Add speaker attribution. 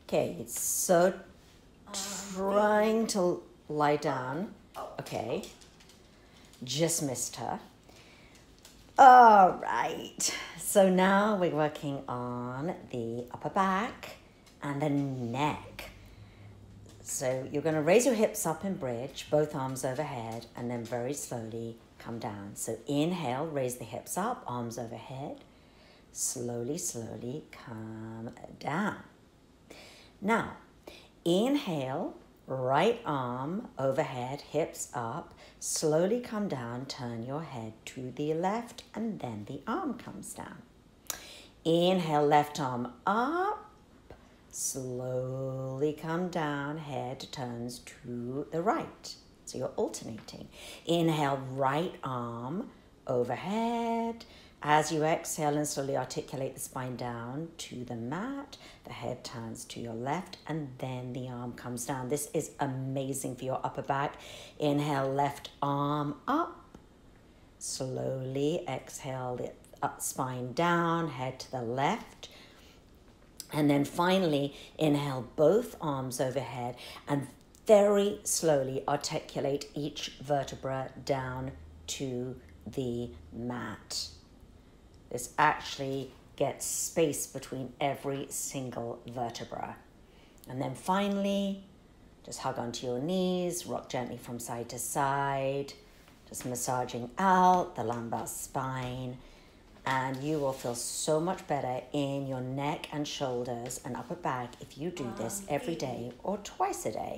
Speaker 1: Okay, so trying to lie down. Okay, just missed her. All right, so now we're working on the upper back and the neck. So you're going to raise your hips up in bridge, both arms overhead, and then very slowly come down. So inhale, raise the hips up, arms overhead. Slowly, slowly come down. Now, inhale, right arm overhead, hips up. Slowly come down, turn your head to the left, and then the arm comes down. Inhale, left arm up. Slowly come down, head turns to the right. So you're alternating. Inhale, right arm overhead. As you exhale and slowly articulate the spine down to the mat, the head turns to your left and then the arm comes down. This is amazing for your upper back. Inhale, left arm up. Slowly exhale the spine down, head to the left. And then finally, inhale both arms overhead and very slowly articulate each vertebra down to the mat. This actually gets space between every single vertebra. And then finally, just hug onto your knees, rock gently from side to side, just massaging out the lumbar spine. And you will feel so much better in your neck and shoulders and upper back if you do this every day or twice a day.